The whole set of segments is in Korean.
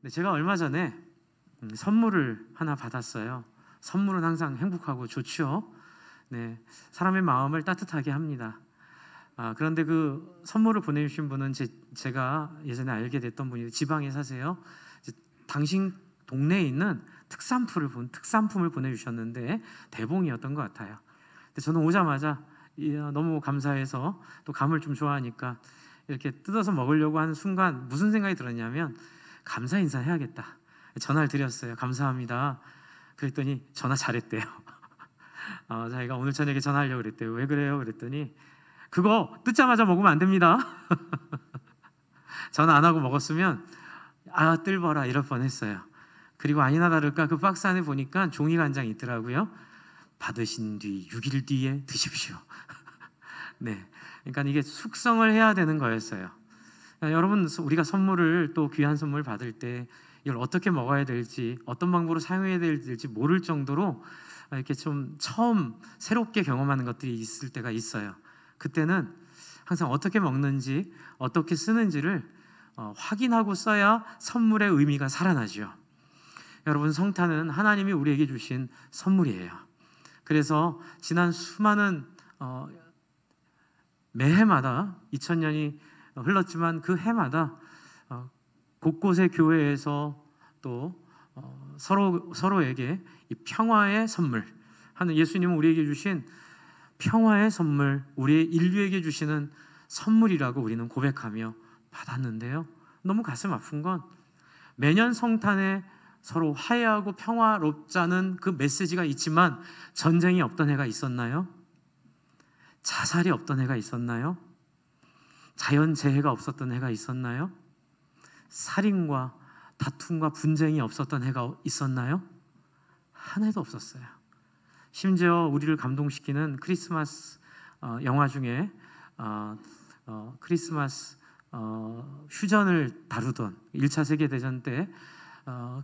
네, 제가 얼마 전에 선물을 하나 받았어요. 선물은 항상 행복하고 좋죠. 네, 사람의 마음을 따뜻하게 합니다. 그런데 그 선물을 보내주신 분은 제가 예전에 알게 됐던 분이 지방에 사세요. 당신 동네에 있는 특산품을 보내주셨는데 대봉이었던 것 같아요. 근데 저는 오자마자 너무 감사해서 또 감을 좀 좋아하니까 이렇게 뜯어서 먹으려고 하는 순간 무슨 생각이 들었냐면 감사 인사 해야겠다. 전화를 드렸어요. 감사합니다. 그랬더니 전화 잘했대요. 자기가 오늘 저녁에 전화하려고 그랬대요. 왜 그래요? 그랬더니 그거 뜯자마자 먹으면 안 됩니다. 전화 안 하고 먹었으면 뜰버라 이럴 뻔했어요. 그리고 아니나 다를까 그 박스 안에 보니까 종이가 한 장 있더라고요. 받으신 뒤 6일 뒤에 드십시오. 네, 그러니까 이게 숙성을 해야 되는 거였어요. 여러분, 우리가 선물을 또 귀한 선물 받을 때 이걸 어떻게 먹어야 될지, 어떤 방법으로 사용해야 될지 모를 정도로 이렇게 좀 처음 새롭게 경험하는 것들이 있을 때가 있어요. 그때는 항상 어떻게 먹는지, 어떻게 쓰는지를 확인하고 써야 선물의 의미가 살아나죠. 여러분, 성탄은 하나님이 우리에게 주신 선물이에요. 그래서 지난 수많은 매해마다 2000년이 흘렀지만 그 해마다 곳곳의 교회에서 또 서로에게 이 평화의 선물 하는 예수님은 우리에게 주신 평화의 선물, 우리의 인류에게 주시는 선물이라고 우리는 고백하며 받았는데요. 너무 가슴 아픈 건 매년 성탄에 서로 화해하고 평화롭자는 그 메시지가 있지만 전쟁이 없던 해가 있었나요? 자살이 없던 해가 있었나요? 자연재해가 없었던 해가 있었나요? 살인과 다툼과 분쟁이 없었던 해가 있었나요? 한 해도 없었어요. 심지어 우리를 감동시키는 크리스마스 영화 중에 크리스마스 휴전을 다루던 1차 세계대전 때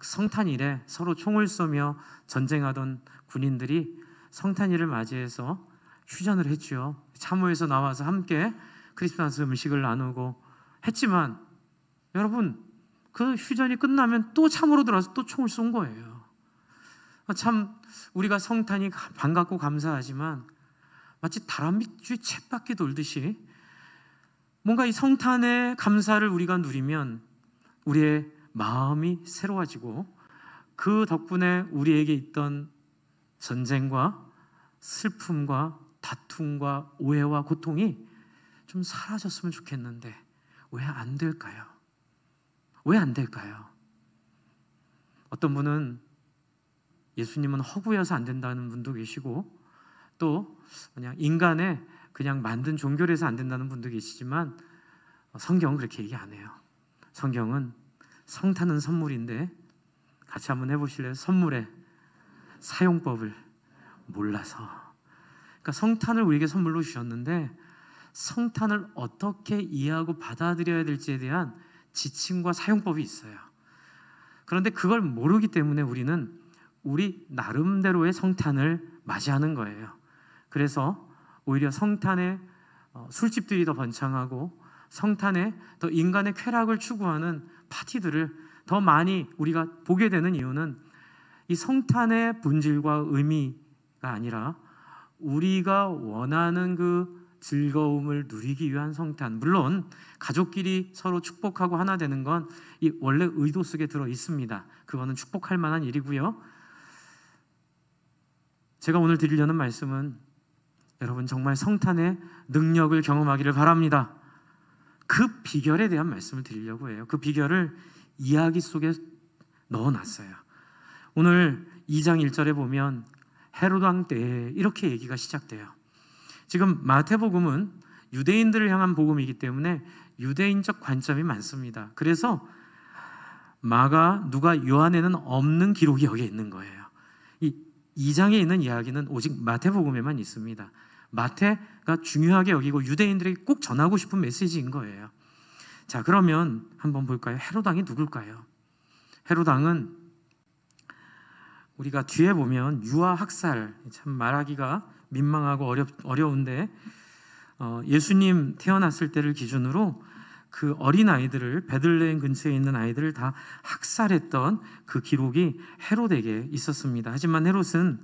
성탄일에 서로 총을 쏘며 전쟁하던 군인들이 성탄일을 맞이해서 휴전을 했죠. 참호에서 나와서 함께 크리스마스 음식을 나누고 했지만 여러분, 그 휴전이 끝나면 또 참으로 들어와서 또 총을 쏜 거예요. 참 우리가 성탄이 반갑고 감사하지만 마치 다람쥐 쳇바퀴 돌듯이 뭔가 이 성탄의 감사를 우리가 누리면 우리의 마음이 새로워지고 그 덕분에 우리에게 있던 전쟁과 슬픔과 다툼과 오해와 고통이 좀 사라졌으면 좋겠는데 왜 안 될까요? 왜 안 될까요? 어떤 분은 예수님은 허구여서 안 된다는 분도 계시고 또 그냥 인간의 그냥 만든 종교라서 안 된다는 분도 계시지만 성경은 그렇게 얘기 안 해요. 성경은 성탄은 선물인데 같이 한번 해보실래요? 선물의 사용법을 몰라서. 그러니까 성탄을 우리에게 선물로 주셨는데 성탄을 어떻게 이해하고 받아들여야 될지에 대한 지침과 사용법이 있어요. 그런데 그걸 모르기 때문에 우리는 우리 나름대로의 성탄을 맞이하는 거예요. 그래서 오히려 성탄에 술집들이 더 번창하고 성탄에 더 인간의 쾌락을 추구하는 파티들을 더 많이 우리가 보게 되는 이유는 이 성탄의 본질과 의미가 아니라 우리가 원하는 그 즐거움을 누리기 위한 성탄. 물론 가족끼리 서로 축복하고 하나 되는 건 이 원래 의도 속에 들어 있습니다. 그거는 축복할 만한 일이고요. 제가 오늘 드리려는 말씀은 여러분 정말 성탄의 능력을 경험하기를 바랍니다. 그 비결에 대한 말씀을 드리려고 해요. 그 비결을 이야기 속에 넣어놨어요. 오늘 2장 1절에 보면 헤롯 왕 때에 이렇게 얘기가 시작돼요. 지금 마태복음은 유대인들을 향한 복음이기 때문에 유대인적 관점이 많습니다. 그래서 마가, 누가, 요한에는 없는 기록이 여기에 있는 거예요. 이 2장에 있는 이야기는 오직 마태복음에만 있습니다. 마태가 중요하게 여기고 유대인들에게 꼭 전하고 싶은 메시지인 거예요. 자, 그러면 한번 볼까요? 헤롯 왕이 누굴까요? 헤롯 왕은 우리가 뒤에 보면 유아 학살, 참 말하기가 민망하고 어려운데 예수님 태어났을 때를 기준으로 그 어린 아이들을, 베들레헴 근처에 있는 아이들을 다 학살했던 그 기록이 헤롯에게 있었습니다. 하지만 헤롯은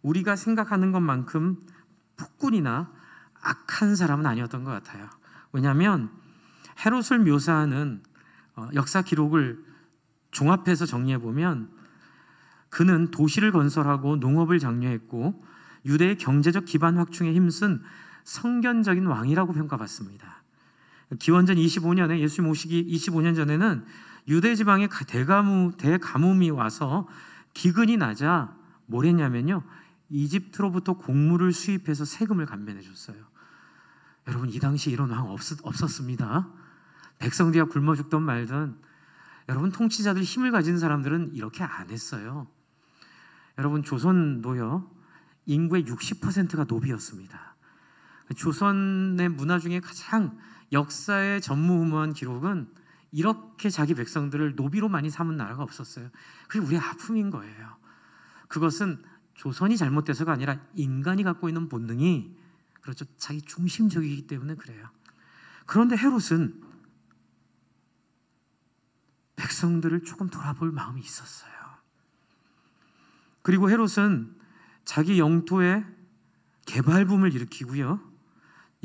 우리가 생각하는 것만큼 폭군이나 악한 사람은 아니었던 것 같아요. 왜냐하면 헤롯을 묘사하는 역사 기록을 종합해서 정리해 보면 그는 도시를 건설하고 농업을 장려했고 유대의 경제적 기반 확충에 힘쓴 성견적인 왕이라고 평가받습니다. 기원전 25년에 예수님 오시기 25년 전에는 유대 지방에 대가뭄이 와서 기근이 나자 뭘 했냐면요, 이집트로부터 곡물을 수입해서 세금을 감면해 줬어요. 여러분, 이 당시 이런 왕 없었습니다. 백성들이 굶어 죽던 말든, 여러분, 통치자들 힘을 가진 사람들은 이렇게 안 했어요. 여러분, 조선도요, 인구의 60%가 노비였습니다. 조선의 문화 중에 가장 역사의 전무후무한 기록은 이렇게 자기 백성들을 노비로 많이 삼은 나라가 없었어요. 그게 우리의 아픔인 거예요. 그것은 조선이 잘못돼서가 아니라 인간이 갖고 있는 본능이, 그렇죠, 자기 중심적이기 때문에 그래요. 그런데 헤롯은 백성들을 조금 돌아볼 마음이 있었어요. 그리고 헤롯은 자기 영토에 개발붐을 일으키고요,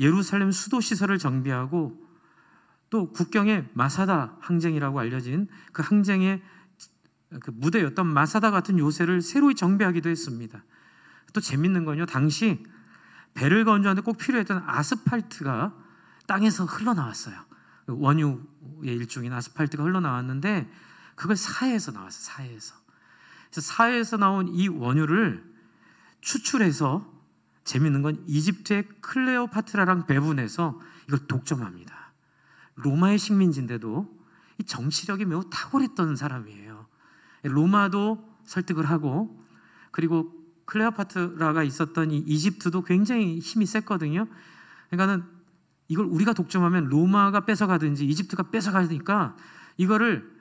예루살렘 수도 시설을 정비하고 또 국경에 마사다 항쟁이라고 알려진 그 항쟁의 그 무대였던 마사다 같은 요새를 새로 정비하기도 했습니다. 또 재밌는 건요, 당시 배를 건조하는데 꼭 필요했던 아스팔트가 땅에서 흘러나왔어요. 원유의 일종인 아스팔트가 흘러나왔는데 그걸 사해에서 나왔어요. 사해에서. 그래서 사해에서 나온 이 원유를 추출해서, 재밌는 건 이집트의 클레오파트라랑 배분해서 이걸 독점합니다. 로마의 식민지인데도 이 정치력이 매우 탁월했던 사람이에요. 로마도 설득을 하고, 그리고 클레오파트라가 있었던 이 이집트도 굉장히 힘이 셌거든요. 그러니까는 이걸 우리가 독점하면 로마가 뺏어가든지 이집트가 뺏어가니까 이거를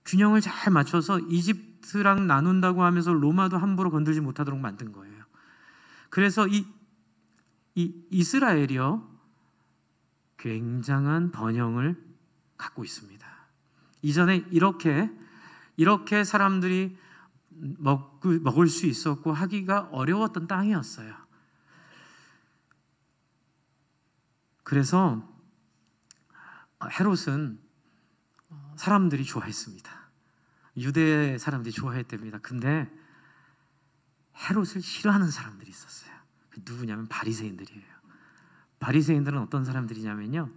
균형을 잘 맞춰서 이집트랑 나눈다고 하면서 로마도 함부로 건들지 못하도록 만든 거예요. 그래서 이 이스라엘이요, 굉장한 번영을 갖고 있습니다. 이전에 이렇게 사람들이 먹을 수 있었고 하기가 어려웠던 땅이었어요. 그래서 헤롯은 사람들이 좋아했습니다. 유대 사람들이 좋아했답니다. 근데 헤롯을 싫어하는 사람들이 있었어요. 누구냐면 바리새인들이에요. 바리새인들은 어떤 사람들이냐면요,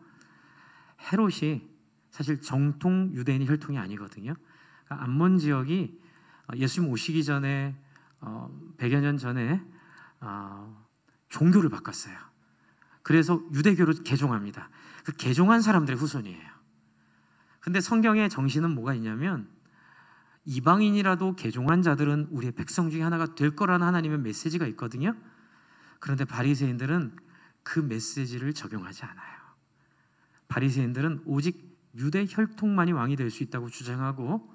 헤롯이 사실 정통 유대인의 혈통이 아니거든요. 암몬 지역이 예수님 오시기 전에 100여 년 전에 종교를 바꿨어요. 그래서 유대교로 개종합니다. 그 개종한 사람들의 후손이에요. 근데 성경의 정신은 뭐가 있냐면, 이방인이라도 개종한 자들은 우리의 백성 중에 하나가 될 거라는 하나님의 메시지가 있거든요. 그런데 바리새인들은 그 메시지를 적용하지 않아요. 바리새인들은 오직 유대 혈통만이 왕이 될 수 있다고 주장하고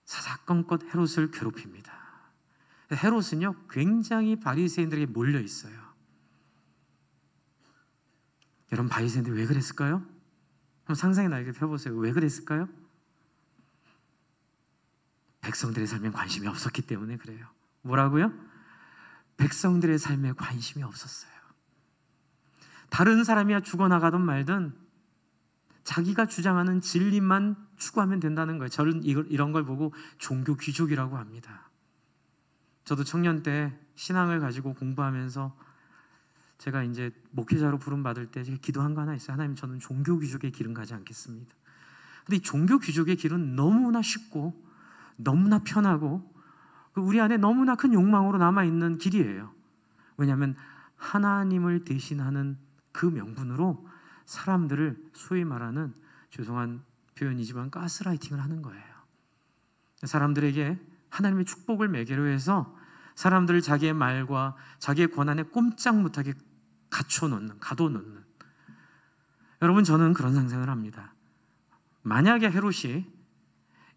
사사건건 헤롯을 괴롭힙니다. 헤롯은요, 굉장히 바리새인들에게 몰려 있어요. 여러분, 바리새인들이 왜 그랬을까요? 한번 상상의 날개 펴보세요. 왜 그랬을까요? 백성들의 삶에 관심이 없었기 때문에 그래요. 뭐라고요? 백성들의 삶에 관심이 없었어요. 다른 사람이야 죽어나가든 말든 자기가 주장하는 진리만 추구하면 된다는 거예요. 저는 이런 걸 보고 종교 귀족이라고 합니다. 저도 청년 때 신앙을 가지고 공부하면서 제가 이제 목회자로 부름 받을 때 제가 기도한 거 하나 있어요. 하나님, 저는 종교 귀족의 길은 가지 않겠습니다. 근데 이 종교 귀족의 길은 너무나 쉽고 너무나 편하고 우리 안에 너무나 큰 욕망으로 남아있는 길이에요. 왜냐하면 하나님을 대신하는 그 명분으로 사람들을 소위 말하는, 죄송한 표현이지만, 가스라이팅을 하는 거예요. 사람들에게 하나님의 축복을 매개로 해서 사람들을 자기의 말과 자기의 권한에 꼼짝 못하게 가둬놓는. 여러분, 저는 그런 상상을 합니다. 만약에 헤롯이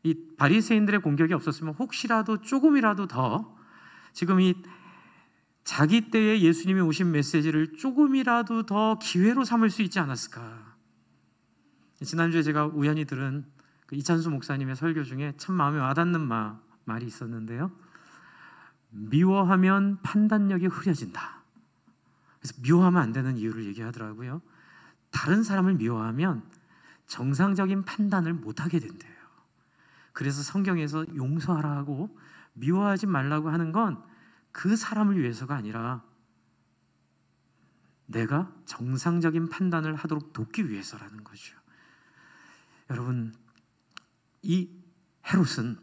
이 바리새인들의 공격이 없었으면 혹시라도 조금이라도 더 지금 이 자기 때에 예수님이 오신 메시지를 조금이라도 더 기회로 삼을 수 있지 않았을까. 지난주에 제가 우연히 들은 그 이찬수 목사님의 설교 중에 참 마음에 와닿는 말이 있었는데요. 미워하면 판단력이 흐려진다. 그래서 미워하면 안 되는 이유를 얘기하더라고요. 다른 사람을 미워하면 정상적인 판단을 못하게 된대요. 그래서 성경에서 용서하라 하고 미워하지 말라고 하는 건 그 사람을 위해서가 아니라 내가 정상적인 판단을 하도록 돕기 위해서라는 거죠. 여러분, 이 헤롯은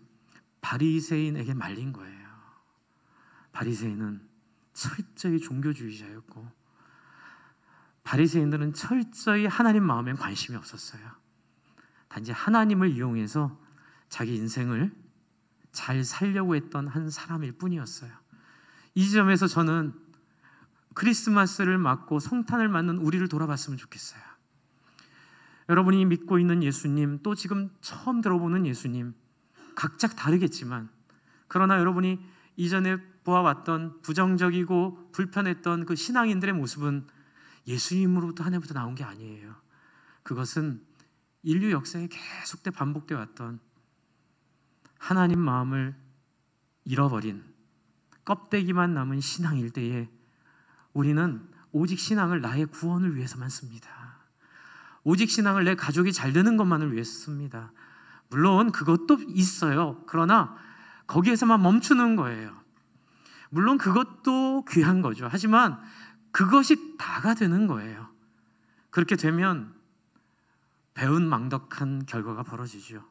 바리새인에게 말린 거예요. 바리새인은 철저히 종교주의자였고 바리새인들은 철저히 하나님 마음에 관심이 없었어요. 단지 하나님을 이용해서 자기 인생을 잘 살려고 했던 한 사람일 뿐이었어요. 이 지점에서 저는 크리스마스를 맞고 성탄을 맞는 우리를 돌아봤으면 좋겠어요. 여러분이 믿고 있는 예수님, 또 지금 처음 들어보는 예수님, 각자 다르겠지만 그러나 여러분이 이전에 보아왔던 부정적이고 불편했던 그 신앙인들의 모습은 예수님으로부터 하나님부터 나온 게 아니에요. 그것은 인류 역사에 계속돼 반복되어 왔던 하나님 마음을 잃어버린 껍데기만 남은 신앙일 때에 우리는 오직 신앙을 나의 구원을 위해서만 씁니다. 오직 신앙을 내 가족이 잘 되는 것만을 위해서 씁니다. 물론 그것도 있어요. 그러나 거기에서만 멈추는 거예요. 물론 그것도 귀한 거죠. 하지만 그것이 다가 되는 거예요. 그렇게 되면 배은망덕한 결과가 벌어지죠.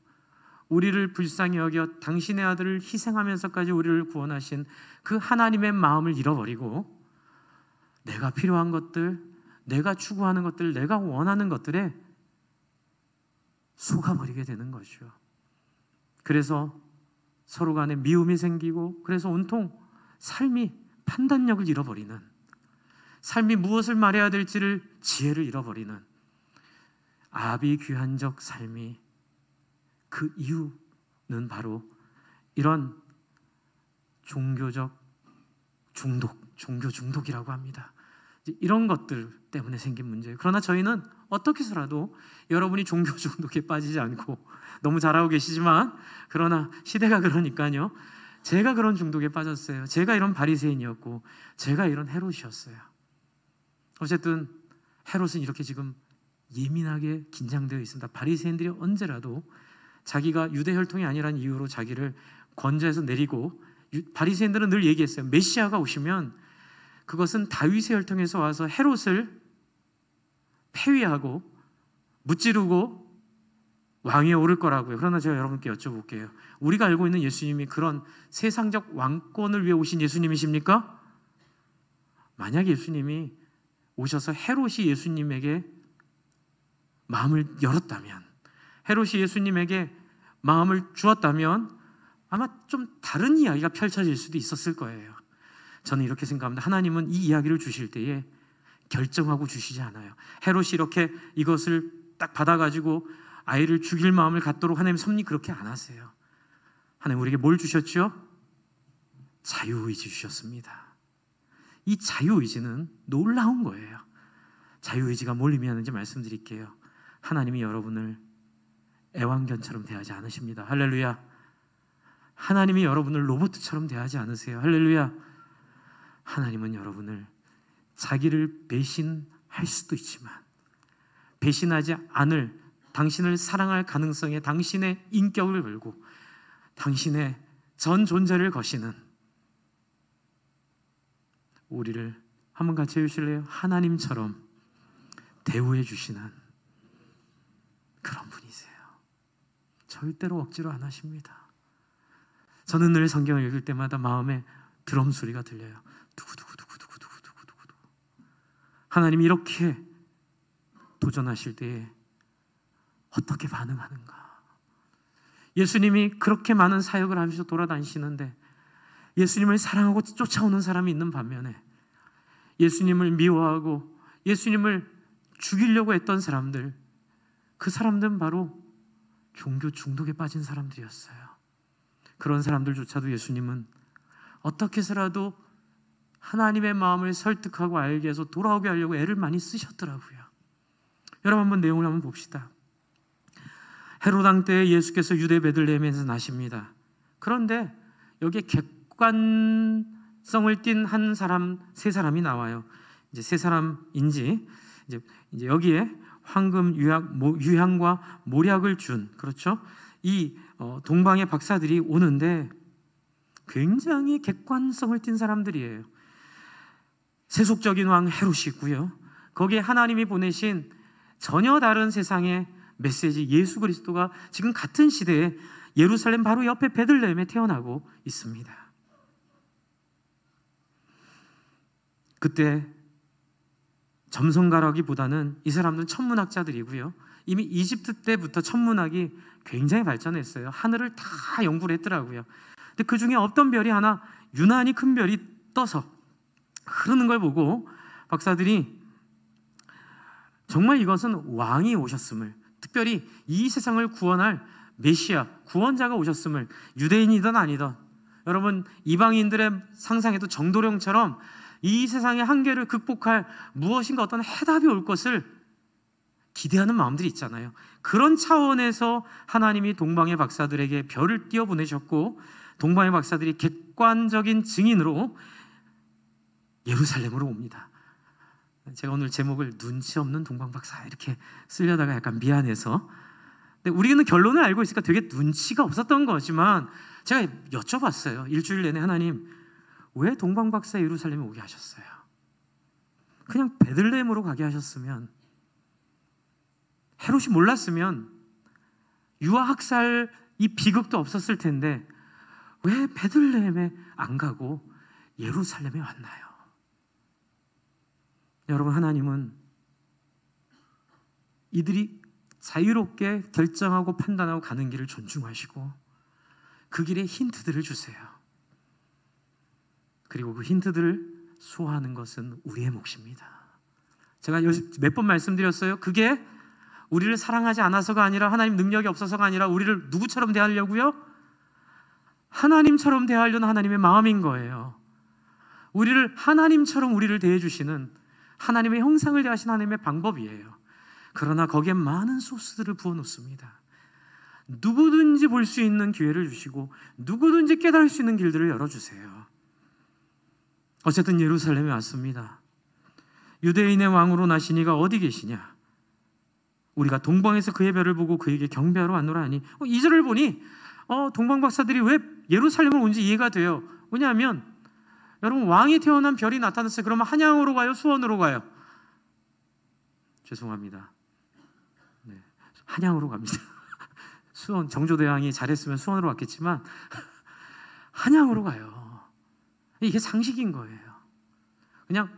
우리를 불쌍히 여겨 당신의 아들을 희생하면서까지 우리를 구원하신 그 하나님의 마음을 잃어버리고 내가 필요한 것들, 내가 추구하는 것들, 내가 원하는 것들에 속아버리게 되는 거죠. 그래서 서로 간에 미움이 생기고 그래서 온통 삶이 판단력을 잃어버리는, 삶이 무엇을 말해야 될지를 지혜를 잃어버리는 아비규환적 삶이 그 이유는 바로 이런 종교적 중독, 종교 중독이라고 합니다. 이런 것들 때문에 생긴 문제예요. 그러나 저희는 어떻게 해서라도 여러분이 종교 중독에 빠지지 않고 너무 잘하고 계시지만 그러나 시대가 그러니까요. 제가 그런 중독에 빠졌어요. 제가 이런 바리새인이었고 제가 이런 헤롯이었어요. 어쨌든 헤롯은 이렇게 지금 예민하게 긴장되어 있습니다. 바리새인들이 언제라도 자기가 유대 혈통이 아니라는 이유로 자기를 권좌에서 내리고, 바리새인들은 늘 얘기했어요. 메시아가 오시면 그것은 다윗의 혈통에서 와서 헤롯을 폐위하고 무찌르고 왕위에 오를 거라고요. 그러나 제가 여러분께 여쭤볼게요. 우리가 알고 있는 예수님이 그런 세상적 왕권을 위해 오신 예수님이십니까? 만약 예수님이 오셔서 헤롯이 예수님에게 마음을 열었다면, 헤롯이 예수님에게 마음을 주었다면 아마 좀 다른 이야기가 펼쳐질 수도 있었을 거예요. 저는 이렇게 생각합니다. 하나님은 이 이야기를 주실 때에 결정하고 주시지 않아요. 헤롯이 이렇게 이것을 딱 받아가지고 아이를 죽일 마음을 갖도록 하나님 섭리 그렇게 안 하세요. 하나님 우리에게 뭘 주셨죠? 자유의지 주셨습니다. 이 자유의지는 놀라운 거예요. 자유의지가 뭘 의미하는지 말씀드릴게요. 하나님이 여러분을 애완견처럼 대하지 않으십니다. 할렐루야. 하나님이 여러분을 로봇처럼 대하지 않으세요. 할렐루야. 하나님은 여러분을 자기를 배신할 수도 있지만 배신하지 않을, 당신을 사랑할 가능성에 당신의 인격을 걸고 당신의 전 존재를 거시는 우리를 한번 같이 해주실래요? 하나님처럼 대우해 주시는 그런 분이세요. 절대로 억지로 안 하십니다. 저는 늘 성경을 읽을 때마다 마음에 드럼 소리가 들려요. 두구두구두구두구두구두구두구. 하나님이 이렇게 도전하실 때에 어떻게 반응하는가? 예수님이 그렇게 많은 사역을 하면서 돌아다니시는데 예수님을 사랑하고 쫓아오는 사람이 있는 반면에 예수님을 미워하고 예수님을 죽이려고 했던 사람들, 그 사람들은 바로 종교 중독에 빠진 사람들이었어요. 그런 사람들조차도 예수님은 어떻게 해서라도 하나님의 마음을 설득하고 알게 해서 돌아오게 하려고 애를 많이 쓰셨더라고요. 여러분 한번 내용을 한번 봅시다. 헤롯 왕 때 예수께서 유대 베들레헴에서 나십니다. 그런데 여기에 객관성을 띤 한 사람, 세 사람이 나와요. 이제 세 사람인지 이제 여기에 황금 유향과 모략을 준, 그렇죠? 이 동방의 박사들이 오는데 굉장히 객관성을 띤 사람들이에요. 세속적인 왕 헤롯이고요. 거기에 하나님이 보내신 전혀 다른 세상의 메시지 예수 그리스도가 지금 같은 시대에 예루살렘 바로 옆에 베들레헴에 태어나고 있습니다. 그때 점성가라기보다는 이 사람들은 천문학자들이고요. 이미 이집트 때부터 천문학이 굉장히 발전했어요. 하늘을 다 연구를 했더라고요. 근데 그 중에 어떤 별이 하나 유난히 큰 별이 떠서 흐르는 걸 보고 박사들이 정말 이것은 왕이 오셨음을, 특별히 이 세상을 구원할 메시아, 구원자가 오셨음을, 유대인이든 아니든 여러분 이방인들의 상상에도 정도령처럼 이 세상의 한계를 극복할 무엇인가 어떤 해답이 올 것을 기대하는 마음들이 있잖아요. 그런 차원에서 하나님이 동방의 박사들에게 별을 띄워 보내셨고 동방의 박사들이 객관적인 증인으로 예루살렘으로 옵니다. 제가 오늘 제목을 눈치 없는 동방 박사 이렇게 쓰려다가 약간 미안해서, 근데 우리는 결론을 알고 있으니까 되게 눈치가 없었던 거지만 제가 여쭤봤어요. 일주일 내내 하나님 왜 동방 박사 예루살렘에 오게 하셨어요? 그냥 베들레헴으로 가게 하셨으면, 헤롯이 몰랐으면 유아 학살 이 비극도 없었을 텐데 왜 베들레헴에 안 가고 예루살렘에 왔나요? 여러분, 하나님은 이들이 자유롭게 결정하고 판단하고 가는 길을 존중하시고 그 길에 힌트들을 주세요. 그리고 그 힌트들을 수호하는 것은 우리의 몫입니다. 제가 몇 번 말씀드렸어요. 그게 우리를 사랑하지 않아서가 아니라, 하나님 능력이 없어서가 아니라 우리를 누구처럼 대하려고요? 하나님처럼 대하려는 하나님의 마음인 거예요. 하나님처럼 우리를 대해주시는 하나님의 형상을 대하신 하나님의 방법이에요. 그러나 거기에 많은 소스들을 부어놓습니다. 누구든지 볼 수 있는 기회를 주시고 누구든지 깨달을 수 있는 길들을 열어주세요. 어쨌든 예루살렘에 왔습니다. 유대인의 왕으로 나신 이가 어디 계시냐? 우리가 동방에서 그의 별을 보고 그에게 경배하러 왔노라 하니, 2절을 보니 동방 박사들이 왜 예루살렘을 온지 이해가 돼요. 왜냐하면 여러분, 왕이 태어난 별이 나타났어요. 그러면 한양으로 가요? 수원으로 가요? 죄송합니다. 네, 한양으로 갑니다. 수원, 정조대왕이 잘했으면 수원으로 왔겠지만 한양으로 가요. 이게 상식인 거예요. 그냥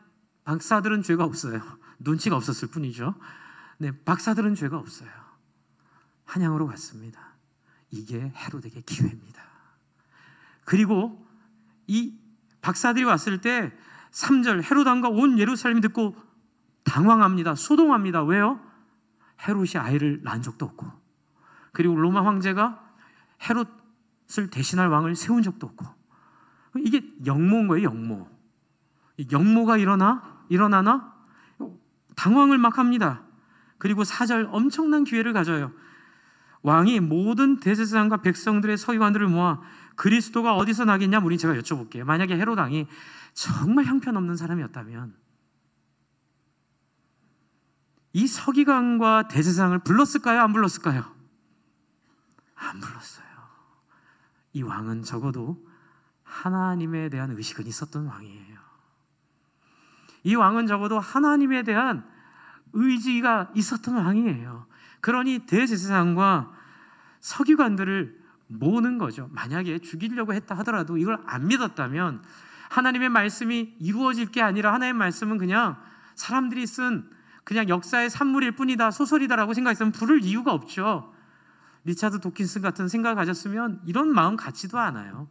박사들은 죄가 없어요. 눈치가 없었을 뿐이죠. 네, 박사들은 죄가 없어요. 한양으로 갔습니다. 이게 헤롯에게 기회입니다. 그리고 이 박사들이 왔을 때 3절, 헤롯 왕과 온 예루살렘이 듣고 당황합니다. 소동합니다. 왜요? 헤롯이 아이를 낳은 적도 없고, 그리고 로마 황제가 헤롯을 대신할 왕을 세운 적도 없고, 이게 영모인 거예요. 영모. 영모가 일어나나? 당황을 막 합니다. 그리고 4절, 엄청난 기회를 가져요. 왕이 모든 대제사장과 백성들의 서기관들을 모아 그리스도가 어디서 나겠냐? 우리 제가 여쭤볼게요. 만약에 헤롯 왕이 정말 형편없는 사람이었다면 이 서기관과 대제사장을 불렀을까요? 안 불렀을까요? 안 불렀어요. 이 왕은 적어도 하나님에 대한 의식은 있었던 왕이에요. 이 왕은 적어도 하나님에 대한 의지가 있었던 왕이에요. 그러니 대제사장과 서기관들을 모으는 거죠. 만약에 죽이려고 했다 하더라도 이걸 안 믿었다면, 하나님의 말씀이 이루어질 게 아니라 하나님의 말씀은 그냥 사람들이 쓴 그냥 역사의 산물일 뿐이다, 소설이다라고 생각했으면 부를 이유가 없죠. 리차드 도킨슨 같은 생각을 가졌으면 이런 마음 같지도 않아요.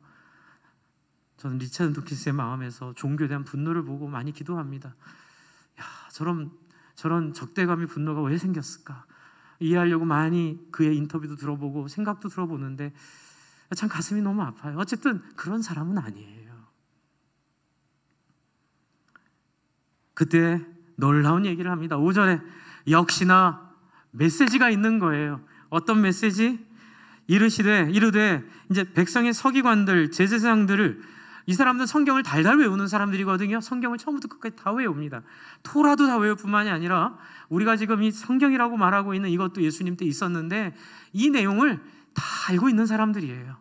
저는 리차드 도킨스의 마음에서 종교에 대한 분노를 보고 많이 기도합니다. 야, 저런 적대감이, 분노가 왜 생겼을까? 이해하려고 많이 그의 인터뷰도 들어보고 생각도 들어보는데 참 가슴이 너무 아파요. 어쨌든 그런 사람은 아니에요. 그때 놀라운 얘기를 합니다. 5절에 역시나 메시지가 있는 거예요. 어떤 메시지? 이르되 이제 백성의 서기관들, 제사장들을, 이 사람들은 성경을 달달 외우는 사람들이거든요. 성경을 처음부터 끝까지 다 외웁니다. 토라도 다 외울 뿐만이 아니라 우리가 지금 이 성경이라고 말하고 있는 이것도 예수님 때 있었는데 이 내용을 다 알고 있는 사람들이에요.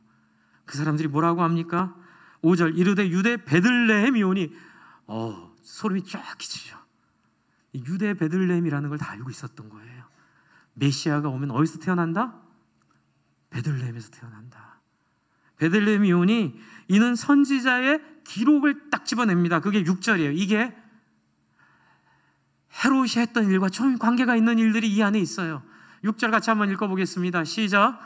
그 사람들이 뭐라고 합니까? 5절 이르되 유대 베들레헴이오니 소름이 쫙 끼치죠. 유대 베들레헴이라는 걸 다 알고 있었던 거예요. 메시아가 오면 어디서 태어난다? 베들레헴에서 태어난다. 베들레헴이오니 이는 선지자의 기록을 딱 집어냅니다. 그게 6절이에요. 이게 헤롯이 했던 일과 좀 관계가 있는 일들이 이 안에 있어요. 6절 같이 한번 읽어보겠습니다. 시작.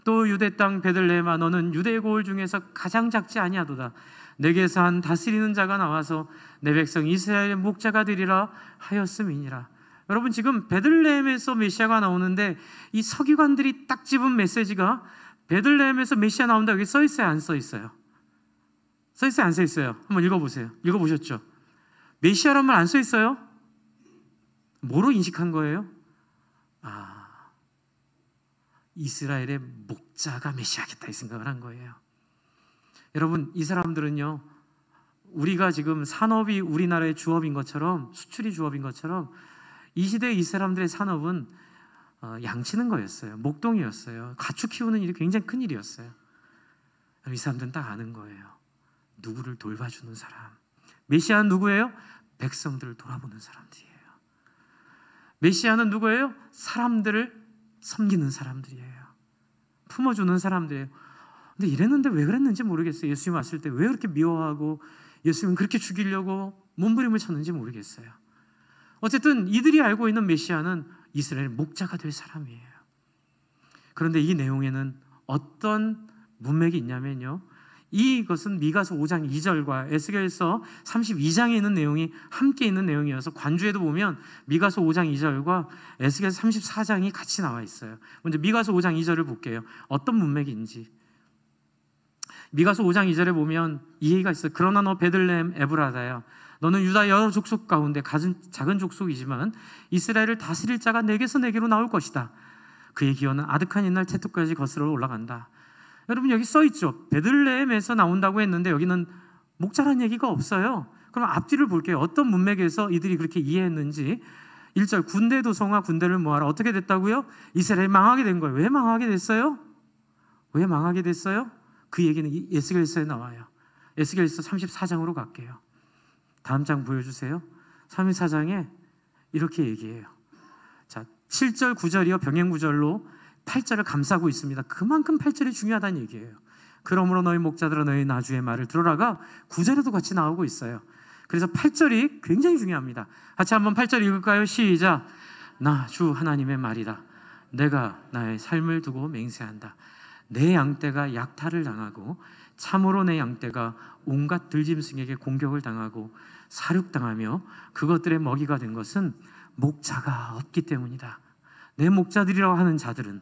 또 유대 땅 베들레헴아 너는 유대 고을 중에서 가장 작지 아니하도다. 내게서 한 다스리는 자가 나와서 내 백성 이스라엘의 목자가 되리라 하였음이니라. 여러분 지금 베들레헴에서 메시아가 나오는데 이 서기관들이 딱 집은 메시지가 베들레헴에서 메시아 나온다. 여기 써 있어요? 안 써 있어요? 써 있어요? 안 써 있어요? 한번 읽어보세요. 읽어보셨죠? 메시아란 말 안 써 있어요? 뭐로 인식한 거예요? 이스라엘의 목자가 메시아겠다 이 생각을 한 거예요. 여러분 이 사람들은요, 우리가 지금 산업이 우리나라의 주업인 것처럼, 수출이 주업인 것처럼 이 시대의 이 사람들의 산업은 양치는 거였어요. 목동이었어요. 가축 키우는 일이 굉장히 큰 일이었어요. 이 사람들은 딱 아는 거예요. 누구를 돌봐주는 사람. 메시아는 누구예요? 백성들을 돌아보는 사람들이에요. 메시아는 누구예요? 사람들을 섬기는 사람들이에요. 품어주는 사람들이에요. 근데 이랬는데 왜 그랬는지 모르겠어요. 예수님 왔을 때 왜 그렇게 미워하고 예수님 그렇게 죽이려고 몸부림을 쳤는지 모르겠어요. 어쨌든 이들이 알고 있는 메시아는 이스라엘 목자가 될 사람이에요. 그런데 이 내용에는 어떤 문맥이 있냐면요, 이것은 미가서 5장 2절과 에스겔서 32장에 있는 내용이 함께 있는 내용이어서 관주에도 보면 미가서 5장 2절과 에스겔서 34장이 같이 나와 있어요. 먼저 미가서 5장 2절을 볼게요. 어떤 문맥인지. 미가서 5장 2절에 보면 이 얘기가 있어요. 그러나 너 베들레헴 에브라다야, 너는 유다 여러 족속 가운데 작은 족속이지만 이스라엘을 다스릴 자가 내게서 내게로 나올 것이다. 그의 기원은 아득한 옛날 태토까지 거슬러 올라간다. 여러분 여기 써 있죠. 베들레헴에서 나온다고 했는데 여기는 목자란 얘기가 없어요. 그럼 앞뒤를 볼게요. 어떤 문맥에서 이들이 그렇게 이해했는지. 1절 군대 도성화 군대를 모아라. 어떻게 됐다고요? 이스라엘이 망하게 된 거예요. 왜 망하게 됐어요? 왜 망하게 됐어요? 그 얘기는 에스겔서에 나와요. 에스겔서 34장으로 갈게요. 다음 장 보여주세요. 34장에 이렇게 얘기해요. 자, 7절 9절이요 병행 구절로 8절을 감싸고 있습니다. 그만큼 8절이 중요하다는 얘기예요. 그러므로 너희 목자들아 너희 나주의 말을 들어라가 9절에도 같이 나오고 있어요. 그래서 8절이 굉장히 중요합니다. 같이 한번 8절 읽을까요? 시작. 나 주 하나님의 말이다. 내가 나의 삶을 두고 맹세한다. 내 양떼가 약탈을 당하고 참으로 내 양떼가 온갖 들짐승에게 공격을 당하고 사륙당하며 그것들의 먹이가 된 것은 목자가 없기 때문이다. 내 목자들이라고 하는 자들은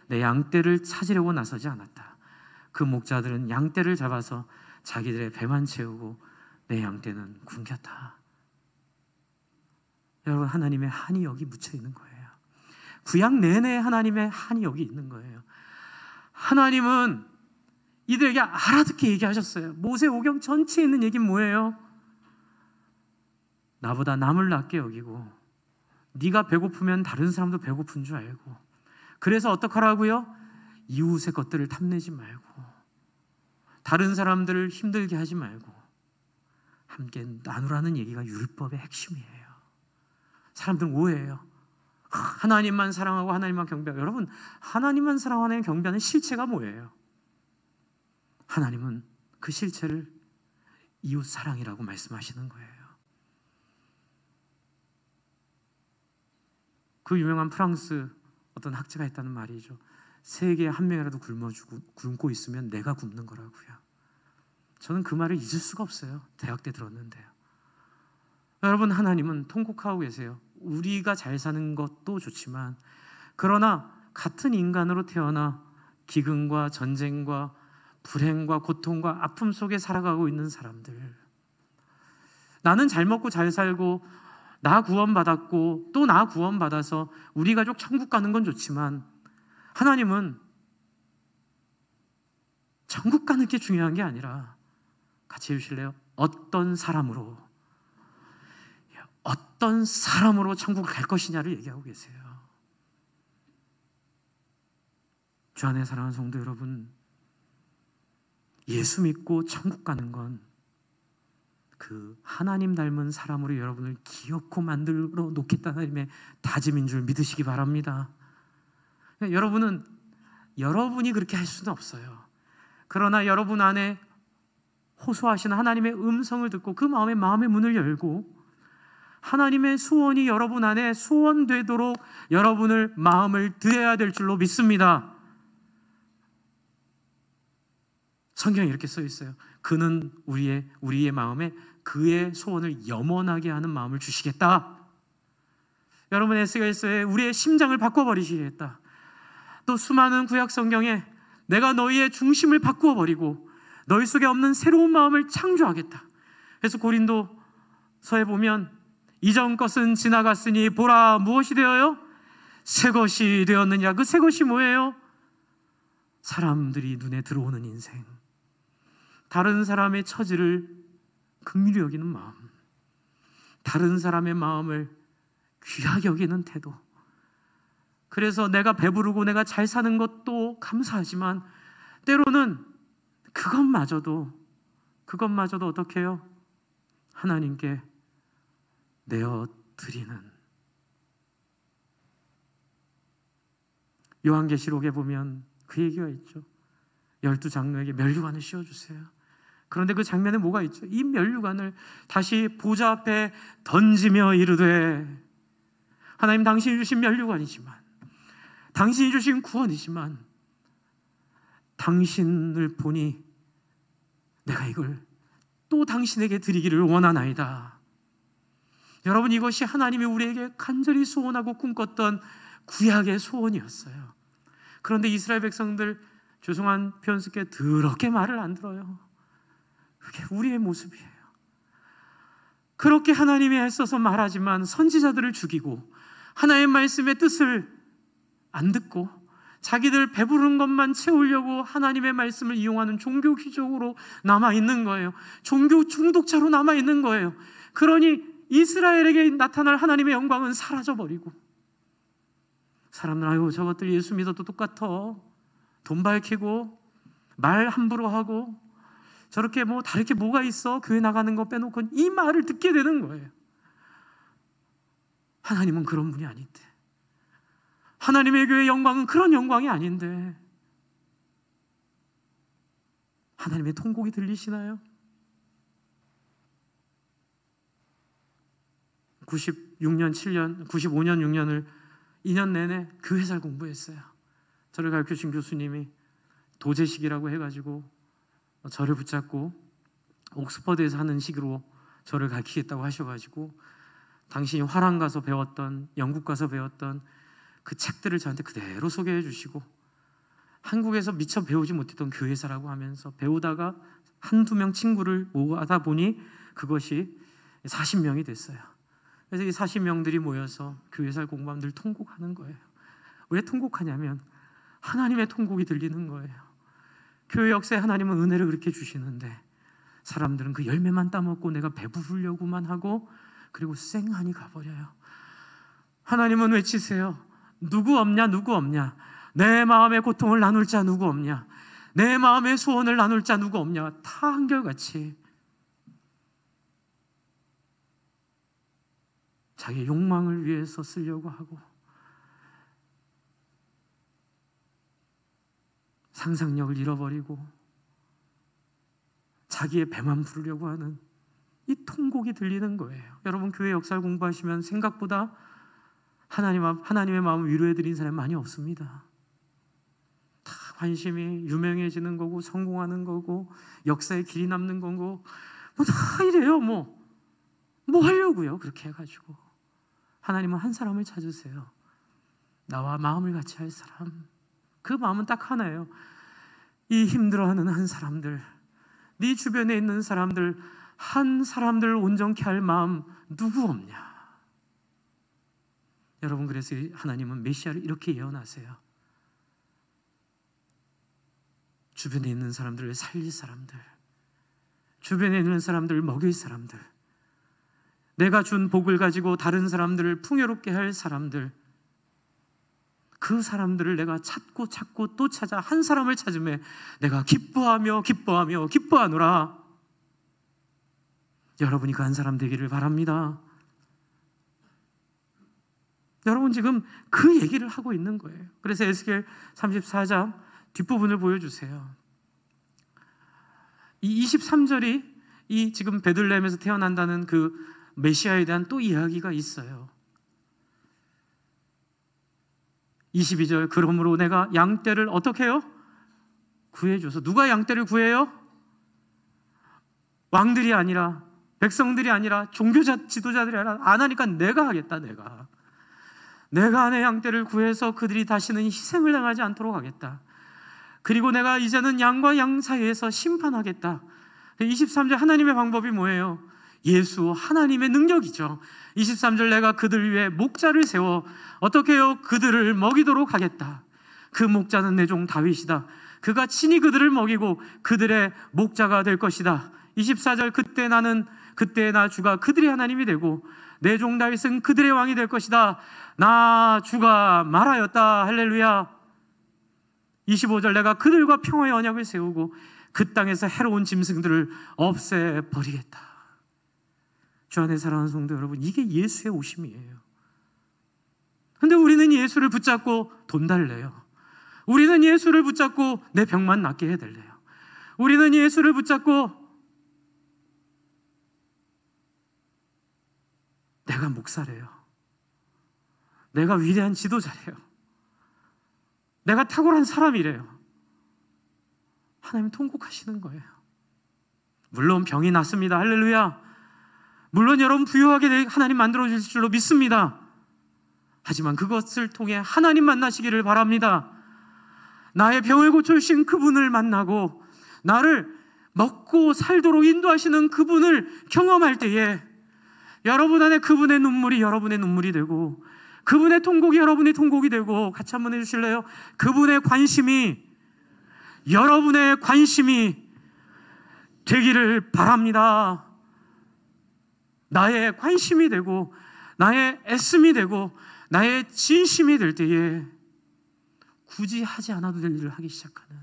내 양떼를 찾으려고 나서지 않았다. 그 목자들은 양떼를 잡아서 자기들의 배만 채우고 내 양떼는 굶겼다. 여러분 하나님의 한이 여기 묻혀 있는 거예요. 구약 내내 하나님의 한이 여기 있는 거예요. 하나님은 이들에게 알아듣게 얘기하셨어요. 모세오경 전체에 있는 얘기는 뭐예요? 나보다 남을 낫게 여기고 네가 배고프면 다른 사람도 배고픈 줄 알고, 그래서 어떡하라고요? 이웃의 것들을 탐내지 말고 다른 사람들을 힘들게 하지 말고 함께 나누라는 얘기가 율법의 핵심이에요. 사람들은 오해해요. 하나님만 사랑하고 하나님만 경배하고. 여러분 하나님만 사랑하는 경배하는 실체가 뭐예요? 하나님은 그 실체를 이웃 사랑이라고 말씀하시는 거예요. 그 유명한 프랑스 어떤 학자가 했다는 말이죠. 세계에 한 명이라도 굶고 있으면 내가 굶는 거라고요. 저는 그 말을 잊을 수가 없어요. 대학 때 들었는데요. 여러분 하나님은 통곡하고 계세요. 우리가 잘 사는 것도 좋지만 그러나 같은 인간으로 태어나 기근과 전쟁과 불행과 고통과 아픔 속에 살아가고 있는 사람들, 나는 잘 먹고 잘 살고 나 구원받았고 또 나 구원받아서 우리 가족 천국 가는 건 좋지만 하나님은 천국 가는 게 중요한 게 아니라, 같이 해주실래요? 어떤 사람으로 천국을 갈 것이냐를 얘기하고 계세요. 주 안에 사랑하는 성도 여러분, 예수 믿고 천국 가는 건 그 하나님 닮은 사람으로 여러분을 기어코 만들어 놓겠다는 하나님의 다짐인 줄 믿으시기 바랍니다. 여러분이 그렇게 할 수는 없어요. 그러나 여러분 안에 호소하시는 하나님의 음성을 듣고 그 마음의 문을 열고 하나님의 소원이 여러분 안에 소원되도록 여러분을 마음을 드려야 될 줄로 믿습니다. 성경에 이렇게 써 있어요. 그는 우리의 마음에 그의 소원을 염원하게 하는 마음을 주시겠다. 여러분, 에스겔서에 우리의 심장을 바꿔버리시겠다. 또 수많은 구약 성경에 내가 너희의 중심을 바꾸어버리고 너희 속에 없는 새로운 마음을 창조하겠다. 그래서 고린도서에 보면 이전 것은 지나갔으니 보라 무엇이 되어요? 새 것이 되었느냐. 그 새 것이 뭐예요? 사람들이 눈에 들어오는 인생, 다른 사람의 처지를 긍휼히 여기는 마음, 다른 사람의 마음을 귀하게 여기는 태도. 그래서 내가 배부르고 내가 잘 사는 것도 감사하지만 때로는 그것마저도 어떻게 해요? 하나님께 내어드리는. 요한계시록에 보면 그 얘기가 있죠. 12장로에게 면류관을 씌워주세요. 그런데 그 장면에 뭐가 있죠? 이 면류관을 다시 보좌 앞에 던지며 이르되, 하나님, 당신이 주신 면류관이지만, 당신이 주신 구원이지만 당신을 보니 내가 이걸 또 당신에게 드리기를 원하나이다. 여러분, 이것이 하나님이 우리에게 간절히 소원하고 꿈꿨던 구약의 소원이었어요. 그런데 이스라엘 백성들, 죄송한 표현 쓸게, 더럽게 말을 안 들어요. 그게 우리의 모습이에요. 그렇게 하나님이 애써서 말하지만 선지자들을 죽이고 하나님의 말씀의 뜻을 안 듣고 자기들 배부른 것만 채우려고 하나님의 말씀을 이용하는 종교 귀족으로 남아있는 거예요. 종교 중독자로 남아있는 거예요. 그러니 이스라엘에게 나타날 하나님의 영광은 사라져버리고, 사람들, 아유, 저것들 예수 믿어도 똑같아, 돈 밝히고 말 함부로 하고 저렇게 뭐 다를 게 뭐가 있어, 교회 나가는 거 빼놓고, 이 말을 듣게 되는 거예요. 하나님은 그런 분이 아닌데, 하나님의 교회의 영광은 그런 영광이 아닌데. 하나님의 통곡이 들리시나요? 95년 6년을 2년 내내 교회살 공부했어요. 저를 가르쳐주신 교수님이 도제식이라고 해가지고 저를 붙잡고 옥스퍼드에서 하는 식으로 저를 가르치겠다고 하셔가지고 당신이 화랑 가서 배웠던, 영국 가서 배웠던 그 책들을 저한테 그대로 소개해 주시고, 한국에서 미처 배우지 못했던 교회사라고 하면서 배우다가 한두 명 친구를 모아다 보니 그것이 40명이 됐어요. 그래서 이 40명들이 모여서 교회사를 공부하면 늘 통곡하는 거예요. 왜 통곡하냐면 하나님의 통곡이 들리는 거예요. 교회 역사에 하나님은 은혜를 그렇게 주시는데 사람들은 그 열매만 따먹고 내가 배부르려고만 하고, 그리고 쌩하니 가버려요. 하나님은 외치세요. 누구 없냐, 누구 없냐. 내 마음의 고통을 나눌 자 누구 없냐. 내 마음의 소원을 나눌 자 누구 없냐. 다 한결같이 자기의 욕망을 위해서 쓰려고 하고, 상상력을 잃어버리고 자기의 배만 부르려고 하는 이 통곡이 들리는 거예요. 여러분, 교회 역사를 공부하시면 생각보다 하나님의 마음을 위로해드린 사람이 많이 없습니다. 다 관심이 유명해지는 거고, 성공하는 거고, 역사에 길이 남는 거고, 뭐 다 이래요. 뭐 하려고요, 그렇게 해가지고. 하나님은 한 사람을 찾으세요. 나와 마음을 같이 할 사람. 그 마음은 딱 하나예요. 이 힘들어하는 한 사람들, 네 주변에 있는 사람들, 한 사람들 온전케 할 마음 누구 없냐. 여러분, 그래서 하나님은 메시아를 이렇게 예언하세요. 주변에 있는 사람들을 살릴 사람들, 주변에 있는 사람들을 먹일 사람들, 내가 준 복을 가지고 다른 사람들을 풍요롭게 할 사람들, 그 사람들을 내가 찾고 또 찾아 한 사람을 찾음에 내가 기뻐하며 기뻐하노라. 여러분이 그 한 사람 되기를 바랍니다. 여러분 지금 그 얘기를 하고 있는 거예요. 그래서 에스겔 34장 뒷부분을 보여주세요. 이 23절이 이 지금 베들레헴에서 태어난다는 그 메시아에 대한 또 이야기가 있어요. 22절, 그러므로 내가 양떼를 어떻게 해요? 구해줘서. 누가 양떼를 구해요? 왕들이 아니라, 백성들이 아니라, 종교 지도자들이 아니라, 안 하니까 내가 하겠다. 내가 내 양떼를 구해서 그들이 다시는 희생을 당하지 않도록 하겠다. 그리고 내가 이제는 양과 양 사이에서 심판하겠다. 23절 하나님의 방법이 뭐예요? 예수, 하나님의 능력이죠. 23절, 내가 그들 위해 목자를 세워 어떻게 해요? 그들을 먹이도록 하겠다. 그 목자는 내 종 다윗이다. 그가 친히 그들을 먹이고 그들의 목자가 될 것이다. 24절, 그때 나 주가 그들의 하나님이 되고 내 종 다윗은 그들의 왕이 될 것이다. 나 주가 말하였다. 할렐루야. 25절, 내가 그들과 평화의 언약을 세우고 그 땅에서 해로운 짐승들을 없애버리겠다. 주 안에 사랑하는 성도 여러분, 이게 예수의 오심이에요. 근데 우리는 예수를 붙잡고 돈 달래요. 우리는 예수를 붙잡고 내 병만 낫게 해달래요. 우리는 예수를 붙잡고 내가 목사래요. 내가 위대한 지도자래요. 내가 탁월한 사람이래요. 하나님 통곡하시는 거예요. 물론 병이 낫습니다. 할렐루야. 물론 여러분 부유하게 하나님 만들어주실 줄로 믿습니다. 하지만 그것을 통해 하나님 만나시기를 바랍니다. 나의 병을 고쳐주신 그분을 만나고 나를 먹고 살도록 인도하시는 그분을 경험할 때에 여러분 안에 그분의 눈물이 여러분의 눈물이 되고 그분의 통곡이 여러분의 통곡이 되고, 같이 한번 해주실래요? 그분의 관심이 여러분의 관심이 되기를 바랍니다. 나의 관심이 되고 나의 애씀이 되고 나의 진심이 될 때에 굳이 하지 않아도 될 일을 하기 시작하는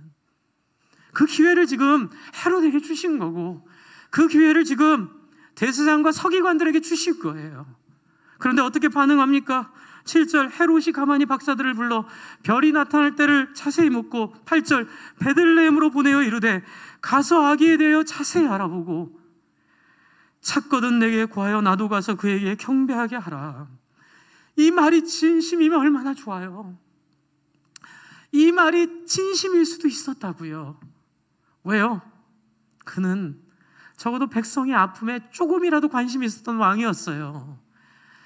그 기회를 지금 헤롯에게 주신 거고, 그 기회를 지금 대제사장과 서기관들에게 주실 거예요. 그런데 어떻게 반응합니까? 7절, 헤롯이 가만히 박사들을 불러 별이 나타날 때를 자세히 묻고, 8절, 베들레헴으로 보내어 이르되 가서 아기에 대하여 자세히 알아보고 찾거든 내게 구하여 나도 가서 그에게 경배하게 하라. 이 말이 진심이면 얼마나 좋아요. 이 말이 진심일 수도 있었다고요. 왜요? 그는 적어도 백성의 아픔에 조금이라도 관심이 있었던 왕이었어요.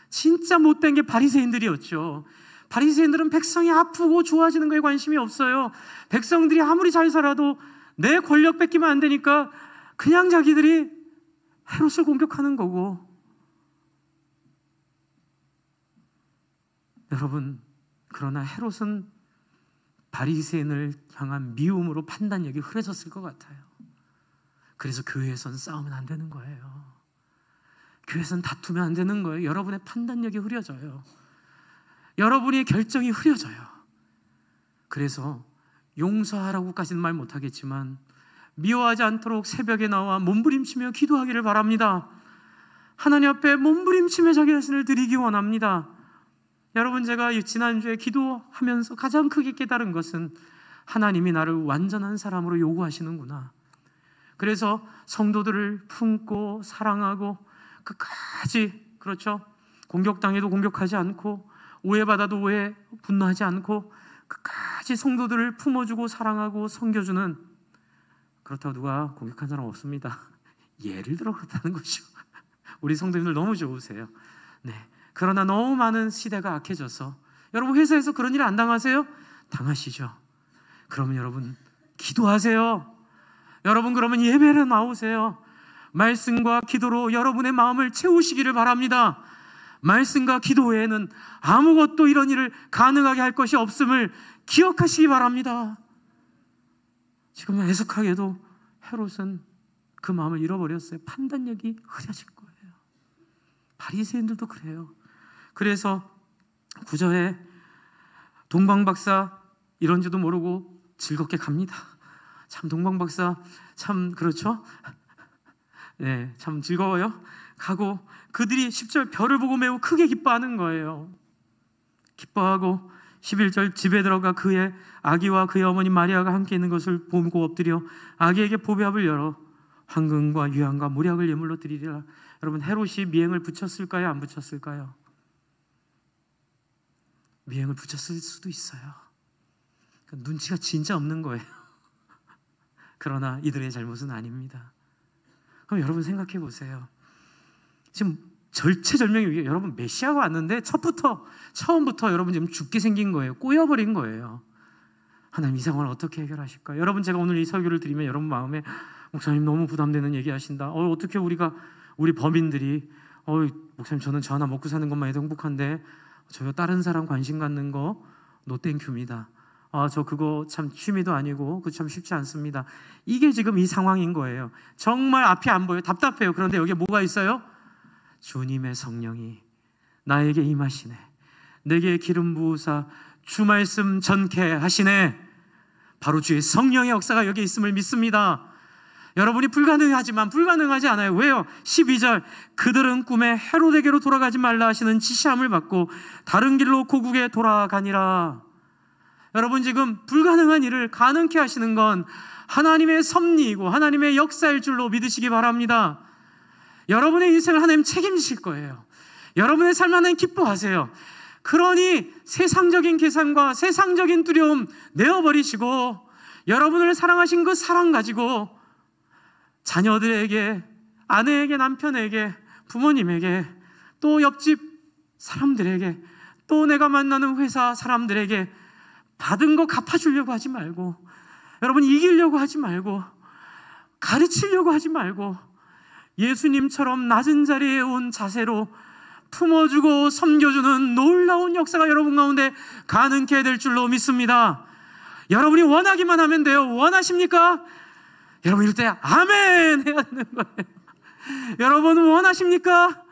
진짜 못된 게 바리새인들이었죠. 바리새인들은 백성이 아프고 좋아지는 거에 관심이 없어요. 백성들이 아무리 잘 살아도 내 권력 뺏기면 안 되니까 그냥 자기들이 헤롯을 공격하는 거고. 여러분, 그러나 헤롯은 바리새인을 향한 미움으로 판단력이 흐려졌을 것 같아요. 그래서 교회에서는 싸우면 안 되는 거예요. 교회에서는 다투면 안 되는 거예요. 여러분의 판단력이 흐려져요. 여러분의 결정이 흐려져요. 그래서 용서하라고까지는 말 못하겠지만 미워하지 않도록 새벽에 나와 몸부림치며 기도하기를 바랍니다. 하나님 앞에 몸부림치며 자기 자신을 드리기 원합니다. 여러분, 제가 지난주에 기도하면서 가장 크게 깨달은 것은 하나님이 나를 완전한 사람으로 요구하시는구나. 그래서 성도들을 품고 사랑하고 끝까지, 그렇죠, 공격당해도 공격하지 않고 오해받아도 오해 분노하지 않고 끝까지 성도들을 품어주고 사랑하고 섬겨주는, 그렇다고 누가 공격한 사람 없습니다. 예를 들어 그렇다는 거죠. 우리 성도님들 너무 좋으세요. 네. 그러나 너무 많은 시대가 악해져서, 여러분 회사에서 그런 일 안 당하세요? 당하시죠. 그러면 여러분 기도하세요. 여러분 그러면 예배를 나오세요. 말씀과 기도로 여러분의 마음을 채우시기를 바랍니다. 말씀과 기도 외에는 아무것도 이런 일을 가능하게 할 것이 없음을 기억하시기 바랍니다. 지금 해석하게도 헤롯은 그 마음을 잃어버렸어요. 판단력이 흐려진 거예요. 바리새인들도 그래요. 그래서 9절에 동방박사 이런지도 모르고 즐겁게 갑니다. 참 동방박사 참 그렇죠? 네, 참 즐거워요. 가고 그들이 10절 별을 보고 매우 크게 기뻐하는 거예요. 기뻐하고 11절 집에 들어가 그의 아기와 그의 어머니 마리아가 함께 있는 것을 보고 엎드려 아기에게 보배압을 열어 황금과 유향과 모략을 예물로 드리리라. 여러분, 헤롯이 미행을 붙였을까요? 안 붙였을까요? 미행을 붙였을 수도 있어요. 그러니까 눈치가 진짜 없는 거예요. 그러나 이들의 잘못은 아닙니다. 그럼 여러분 생각해 보세요. 지금 절체절명의 위기에 여러분 메시아가 왔는데 처음부터 여러분 지금 죽게 생긴 거예요. 꼬여버린 거예요. 하나님 이 상황을 어떻게 해결하실까요? 여러분, 제가 오늘 이 설교를 드리면 여러분 마음에 목사님 너무 부담되는 얘기 하신다. 어떻게 우리 범인들이 목사님 저는 저 하나 먹고 사는 것만 해도 행복한데 저 다른 사람 관심 갖는 거 노땡큐입니다. 저 그거 참 취미도 아니고 그거 참 쉽지 않습니다. 이게 지금 이 상황인 거예요. 정말 앞이 안 보여요. 답답해요. 그런데 여기에 뭐가 있어요? 주님의 성령이 나에게 임하시네. 내게 기름 부으사 주 말씀 전케 하시네. 바로 주의 성령의 역사가 여기 있음을 믿습니다. 여러분이 불가능하지만 불가능하지 않아요. 왜요? 12절 그들은 꿈에 헤롯에게로 돌아가지 말라 하시는 지시함을 받고 다른 길로 고국에 돌아가니라. 여러분, 지금 불가능한 일을 가능케 하시는 건 하나님의 섭리이고 하나님의 역사일 줄로 믿으시기 바랍니다. 여러분의 인생을 하나님 책임지실 거예요. 여러분의 삶 하나님 기뻐하세요. 그러니 세상적인 계산과 세상적인 두려움 내어버리시고 여러분을 사랑하신 그 사랑 가지고 자녀들에게, 아내에게, 남편에게, 부모님에게, 또 옆집 사람들에게, 또 내가 만나는 회사 사람들에게 받은 거 갚아주려고 하지 말고, 여러분 이기려고 하지 말고, 가르치려고 하지 말고 예수님처럼 낮은 자리에 온 자세로 품어주고 섬겨주는 놀라운 역사가 여러분 가운데 가능케 될 줄로 믿습니다. 여러분이 원하기만 하면 돼요. 원하십니까? 여러분 이럴 때 아멘 해야 되는 거예요. 여러분 원하십니까?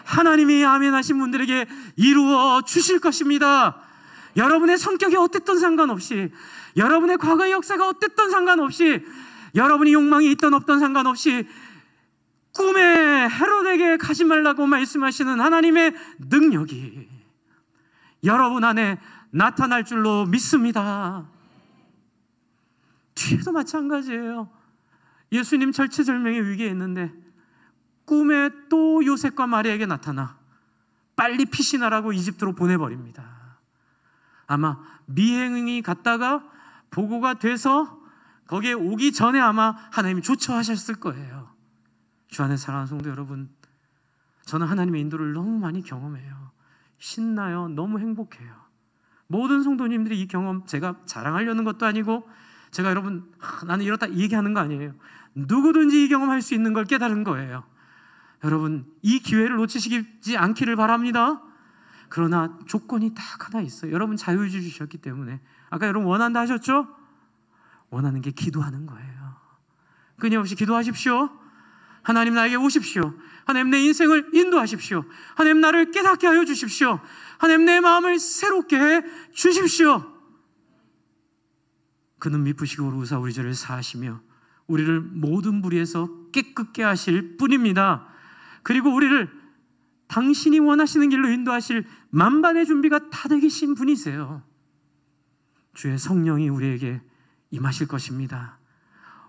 하나님이 아멘 하신 분들에게 이루어 주실 것입니다. 여러분의 성격이 어땠든 상관없이, 여러분의 과거의 역사가 어땠든 상관없이, 여러분이 욕망이 있든 없든 상관없이 꿈에 헤롯에게 가지 말라고 말씀하시는 하나님의 능력이 여러분 안에 나타날 줄로 믿습니다. 뒤에도 마찬가지예요. 예수님 절체절명의 위기에 있는데 꿈에 또 요셉과 마리아에게 나타나 빨리 피신하라고 이집트로 보내버립니다. 아마 미행이 갔다가 보고가 돼서 거기에 오기 전에 아마 하나님이 조처하셨을 거예요. 주 안에 사랑하는 성도 여러분, 저는 하나님의 인도를 너무 많이 경험해요. 신나요. 너무 행복해요. 모든 성도님들이 이 경험, 제가 자랑하려는 것도 아니고 제가 여러분 나는 이렇다 얘기하는 거 아니에요. 누구든지 이 경험할 수 있는 걸 깨달은 거예요. 여러분 이 기회를 놓치시지 않기를 바랍니다. 그러나 조건이 딱 하나 있어요. 여러분 자유의지 주셨기 때문에. 아까 여러분 원한다 하셨죠? 원하는 게 기도하는 거예요. 끊임없이 기도하십시오. 하나님 나에게 오십시오. 하나님 내 인생을 인도하십시오. 하나님 나를 깨닫게 하여 주십시오. 하나님 내 마음을 새롭게 해 주십시오. 그는 미쁘시고 우사 우리 죄를 사하시며 우리를 모든 불의에서 깨끗게 하실 뿐입니다. 그리고 우리를 당신이 원하시는 길로 인도하실 만반의 준비가 다 되신 분이세요. 주의 성령이 우리에게 임하실 것입니다.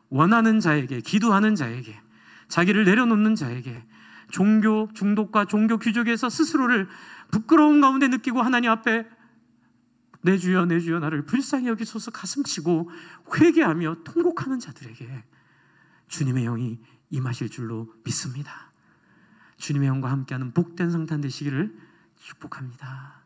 원하는 자에게, 기도하는 자에게, 자기를 내려놓는 자에게, 종교 중독과 종교 귀족에서 스스로를 부끄러움 가운데 느끼고 하나님 앞에 내 주여 내 주여 나를 불쌍히 여기소서 가슴치고 회개하며 통곡하는 자들에게 주님의 영이 임하실 줄로 믿습니다. 주님의 영과 함께하는 복된 성탄 되시기를 축복합니다.